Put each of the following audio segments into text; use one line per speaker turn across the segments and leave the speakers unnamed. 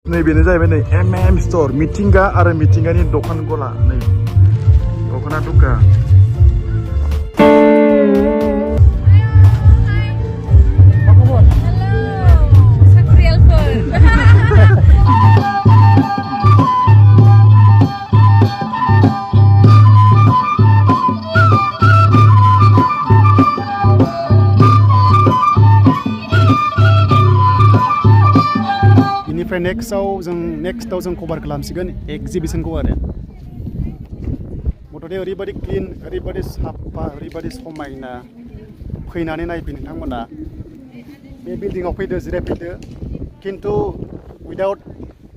नै बेनो जाहैबाय नै MM स्टोर मिथिंगा आरो मिथिंगानि दखान गला नै दखना दुका
बेनिफ्राय नेक्स्टआव जों कभार खालामसिगोन एक्जिबिशनखौ आरो मथथे ओरैबायदि क्लिन ओरैबायदि साफा ओरैबायदि समायना फैनानै नायफै नोंथांमोना बे बिल्डिंआव फैदो जिरायफैदो खिन्थु उइदाउट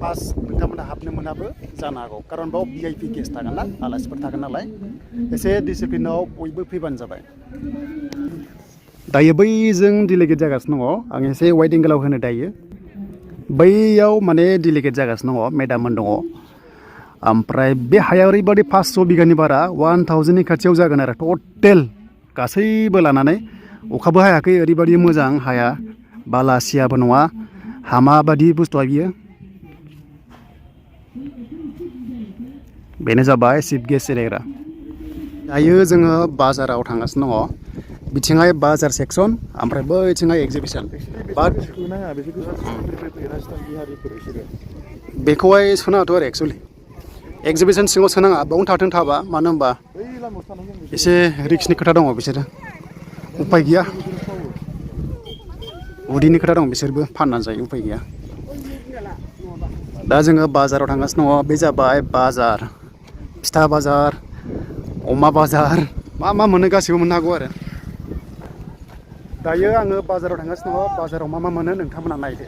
पास नोंथांमोना हाबनो मोनाबो जानो हागौ खारन बाव VIP गेस्ट थागोन ना आलासिफोर थागोन नालाय एसे डिसिप्लिनाव बयबो फैबानो जाबाय दायो बैजों डिलिगेट जागासिनो दङ आं एसे वाइड एंगेलाव होनो दायो बैयाव माने डिलिगेट जागासिनो दङ मेडाममोन दङ ओमफ्राय बे हाया ओरैबायदि 500 बिगानि बारा 1000नि खाथियाव जागोन आरो टटेल गासैबो लानानै अखाबो हायाखै ओरैबायदि मोजां हाया बालासियाबो नङा हामा बादि बुस्थुआ बियो बेनो जाबाय चिफ गेस्ट जिरायग्रा दायो जोङो बाजाराव थांगासिनो दङ बिथिंहाय बाजार सेक्सन ओमफ्राय बैथिंहाय एक्जिबिशन बेखौहाय सोनाङाथ' आरो एक्सुवेलि एक्जिबिशन सिङाव सोनाङा बावनो थाथों थाबा मानो होनबा एसे रिक्सनि खोथा दङ बिसोरो उपाय गैया उदैनि खोथा दं बिसोरबो फाननानै जायो उपाय गैया दा जोङो बाजाराव थांगासिनो दङ बे जाबाय बाजार फिथा बाजार अमा बाजार मा मोनो गासिबो मोननो हागौ आरो दायो आङो बाजाराव थांगासिनो दङ बाजाराव मा मोनो नोंथांमोना नायदो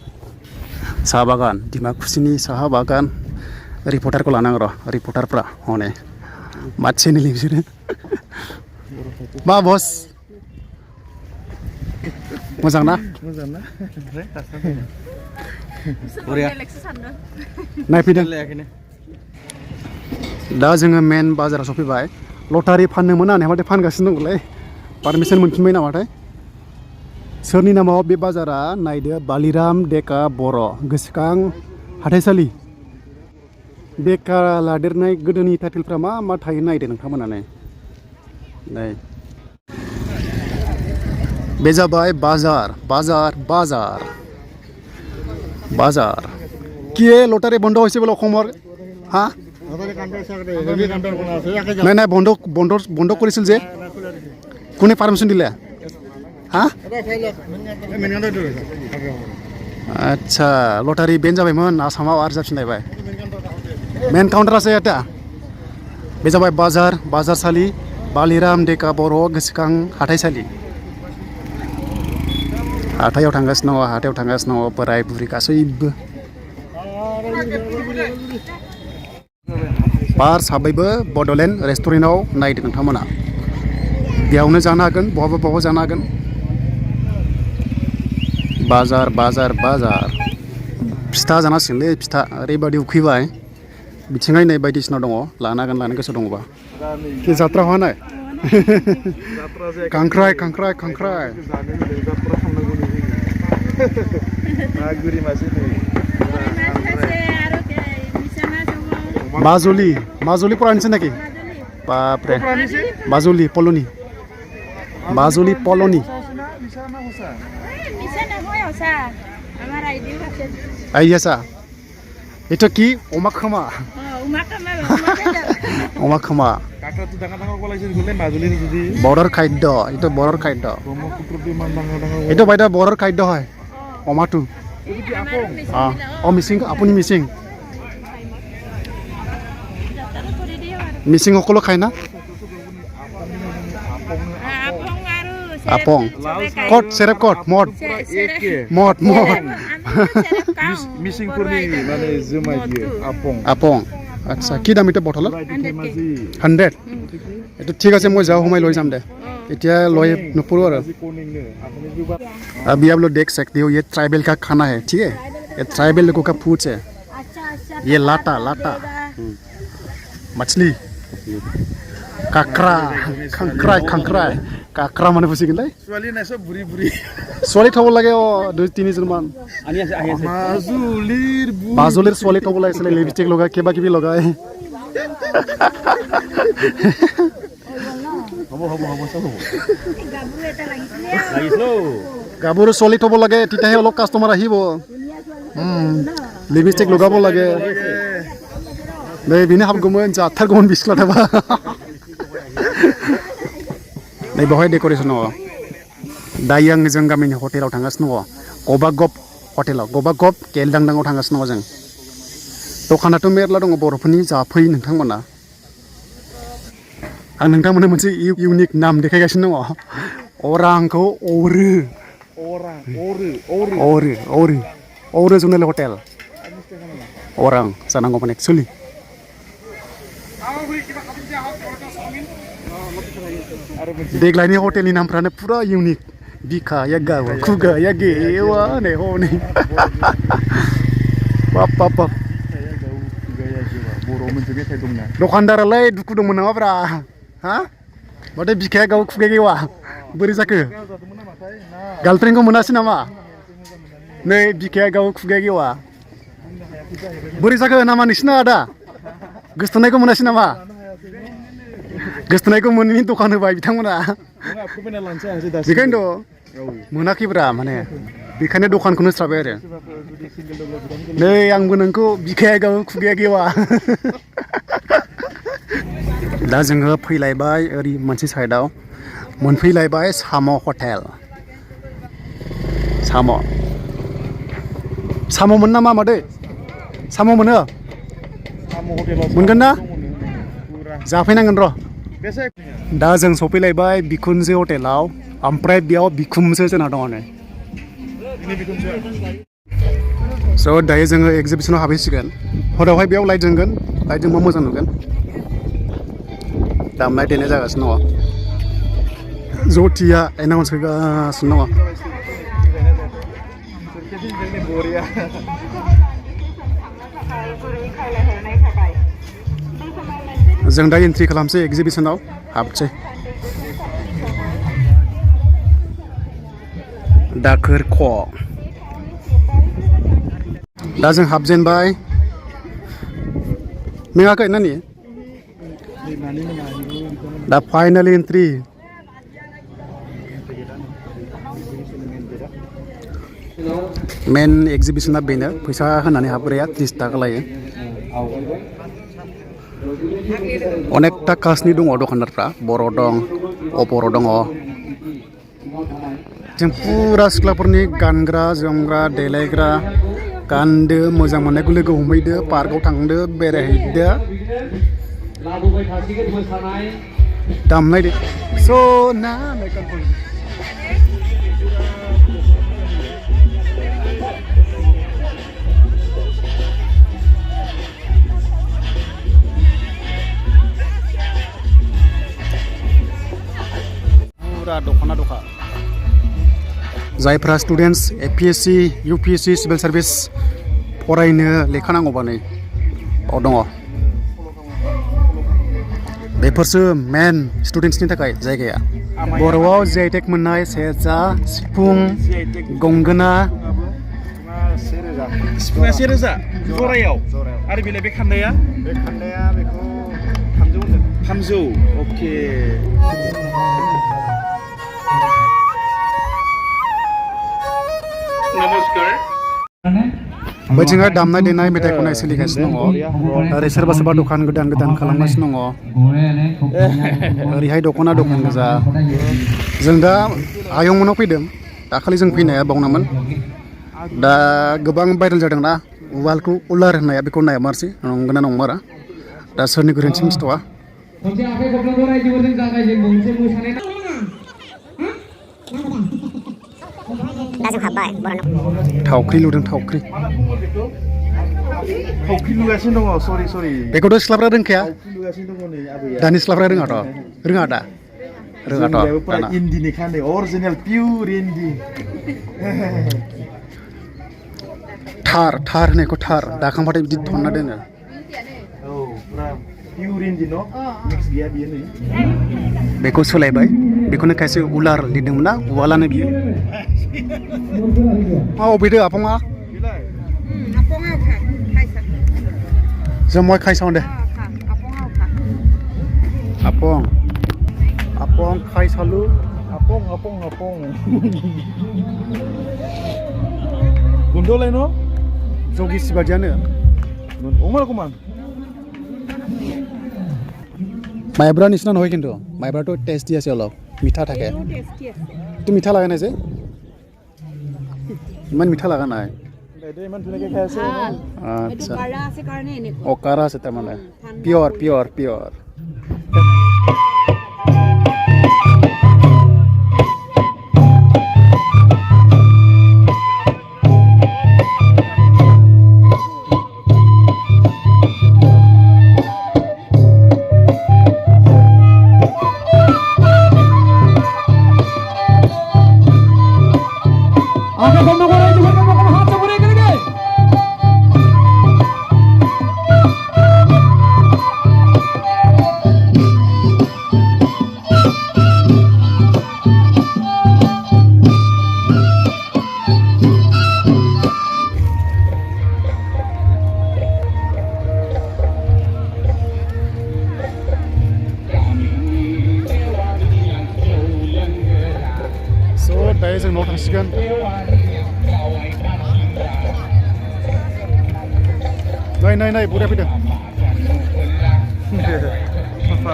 साहा बागान डिमाकुसिनि साहा बागान रिपर्टारखौ लानांगौ र' रिपर्टारफ्रा हनै मा चेनेलनि बिसोरो मा बस मोजां ना नायफैदों दा जोङो मेन बाजाराव सफैबाय लटारि फाननो मोना होननाय फानगासिनो दंलै पारमिसन मोनफिनबाय नामाथाय सोरनि नामाव बे बाजारा नायदो बालिराम डेका बर' गोसोखां हाथाइसालि डेका लादेरनाय गोदोनि टाइटेलफ्रा मा थायो नायदो नोंथांमोनानो नै बे जाबाय बाजार बाजार बाजार बाजार কি লটারি বন্ধ হয়েছে বলে অসমৰ হ্যাঁ নাই নাই বন্ধ কৰিছিল যে কোনে পারমিশন দিলে হ্যাঁ আচ্ছা লটাरि बेन जाबायमोन आसामाव आरो जाफिनलायबाय मेन काउन्टारासो এটা बे जाबाय बाजारसालि बालिराम डेका बर' गोसोखां हाथाइसालि हाथायाव थांगासिनो दङ बोराय बुरि गासैबो बार साबैबो बड'लेण्ड रेस्टुरेन्टआव नायदो नोंथांमोना बेयावनो जानो हागोन बहाबा जानो हागोन बाजार बाजार बाजार फिथा जानांसिगोनलै फिथा ओरैबायदि उखैबाय बिथिंहाय नै बायदिसिना दङ लानो हागोन लानो गोसो दङबा कि जात्रा हवा नाय खांख्राइ खांख्राइ खांख्राइ মাজুলী পৰা আনিছে নেকি বাপৰে মাজুলী পলনি আইডিয়া আছা এটা কি অমা খামা বড়ৰ খাদ্য এইটো বড়ৰ খাদ্য এইটো বাইদেউ বড়ৰ খাদ্য হয় অমাটো মিচিং আপুনি মিচিংসকলো খায় না আপং কট সেরেপ কট মদ
মিচিংफोरनि माने जुमाय बियो
আপং আচ্ছা কি দাম এটা বটলত 100 এটা ঠিক আছে মই যাও সময় লৈ যাম দে এতিয়া লৈ নপৰো আৰু अभी आप लोग देख सकते हो ये ट्राइबल का खाना है ठीक है ये ट्राइबल लोगों का फूड है ये लाटा मछली काकरा खंकराय काक्रा माने बुजिगोनलै
ছোৱালী নাই চব বুঢ়ী বুঢ়ী
ছোৱালী থ'ব লাগে অ 2-3 মান মাজুলীৰ ছোৱালী থ'ব লাগিছিলে লিপষ্টিক লগাই কিবা কিবি লগাই গাভৰু ছোৱালী থ'ব লাগে তেতিয়াহে অলপ কাষ্টমাৰ আহিব লিপষ্টিক লগাব লাগে नै बेनो हाबगौमोन जाथारगौमोन बिस्ला थाबा नै बेवहाय डेक'रेसन दङ दायो आङो जों गामिनि हटेलाव थांगासिनो दङ गबागब हटेलाव गबागब गेलदांदाङाव थांगासिनो दङ जों दखानाथ' मेरला दङ बर'फोरनि जाफै नोंथांमोना आं नोंथांमोननो मोनसे इउनिक नाम देखायगासिनो दङ अरांखौ अरो जुनेल हटेल अरां जानांगौमोन एक्सुवेलि देग्लायनि हटेलनि नामफ्रानो पुरा इउनिक बिखा या गावा खुगा या गेवा नै हनै बाप बाप बाप
बर'आव मोनसे मेथाइ दंना
दखानदारालाय दुखु दंमोन नामाब्रा हा माथो बिखाया गाव खुगाया गेवा बोरै जाखो गार्लफ्रेन्डखौ मोनासै नामा नै बिखाया गाव खुगाया गेवा बोरै जाखो नामा नोंसिना आदा गोसथोनायखौ मोनासै नामा गोसथोनायखौ मोनैनि दखान होबाय बिथांमोना बेखायनोथ' मोनाखैब्रा माने बेखायनो दखानखौनो स्राबाय आरो नै आंबो नोंखौ बिखाया गाव खुगाया गेवा दा जोङो फैलायबाय ओरै मोनसे साइडआव मोनफैलायबाय साम' हटेल साम' मोन नामा मादै साम' मोनो मोनगोन ना जाफैनांगोन र' दा जों सफैलायबाय बिखुनजो हटेलाव ओमफ्राय बेयाव बिखुमजो जोंना दङ नै स' दायो जोङो एक्जिबिसनाव हाबहैसिगोन हरावहाय बेयाव लाइट जोंगोन लाइट जोंबा मोजां नुगोन दामनाय देनाय जागासिनो दङ जथिया एनाउन्स होगासिनो दङ जों दा एन्ट्रि खालामसै एक्जिबिसनाव हाबसै दाखोर ख दा जों हाबजेनबाय मेङाखै नानि दा फाइनाल एन्ट्रि मेन एक्जिबिसना बेनो फैसा होनानै हाबग्राया 30 थाखा लायो अनेकथा कास्टनि दङ दखानदारफ्रा बर' दं अबर' दङ जों फुरा सिख्लाफोरनि गानग्रा जोमग्रा देलायग्रा गानदो मोजां मोननायखौ लोगो हमहैदो पार्कआव थांदो बेरायहैदो दामनाय दे सना दखाना दखा जायफ्रा students APSC UPSC civil service फरायनो लेखा नांगौबा नै दङ बेफोरसो मेन स्टुडेन्टसनि थाखाय जायगाया बर'आव JITEC मोननाय सेरजा सिफुं गंगोना
सिफुङा 1000 जरायाव आरो बेलाय बे खान्दाया बेखौ 300 अके नमस्कार
बैथिंहा दामनाय देनाय मेथाइ खननाय सोलिगासिनो दङ ओरै सोरबा सोरबा दखान गोदान खालामगासिनो दङ ओरैहाय दख'ना दखान गोजा जों दा आयंमोनाव फैदों दाखालि जों फैनाया बावनामोन दा गोबां भाइरेल जादों ना उवालखौ उलार होननाया बेखौ नायमारसै नंगौना नंमारा दा सोरनि गोरोन्थि मिथिथ'वा थावख्रि लुदों थावख्रि
लुगासिनो दङ सरि
बेखौथ' सिख्लाफ्रा रोंखाया दानि सिख्लाफ्रा रोङाथ'
इन्दिनि खान्दै अरिजिनेल पिउर इन्दि
थार होनायखौ थार दाखांबाथाय बिदि थनना दोनो
Pure engine no? Mix gaya biar ni.
बेखौ सोलायबाय बेखौनो खायसे उलार लिरदोंमोन ना उवालानो बियो मा अबेदो आफङा
Bilai.
Apong aoค่ะไข่สัก
जों मय खायसाव दे
ค่ะapong aoค่ะ
आपं आपं खायसालु
Apong, apong, apong. Gundo lai no?
जगि सिबादियानो
Umar kuman.
माइब्रा निचिना নহয় কিন্তু माइब्राটো टेस्टी আছে অলপ মিঠা থাকে
এইটো টেষ্টি আছে
তুমি মিঠা লাগা নাই যে ইমান মিঠা লাগা নাই
Dede iman tu lagi kaya se.
ভাল এইটো
আচ্ছা
কাৰা আছে কাৰণে এনেকুৱা
অকাৰা আছে তাৰমানে পিয়ৰ পিয়ৰ পিয়ৰ
आगे बढ़ना पड़ा है जीवन में हाथ से पूरे करेंगे
स' दायो जों न'आव थांसिगोन नै नै नै बुरिया फैदों
Papa.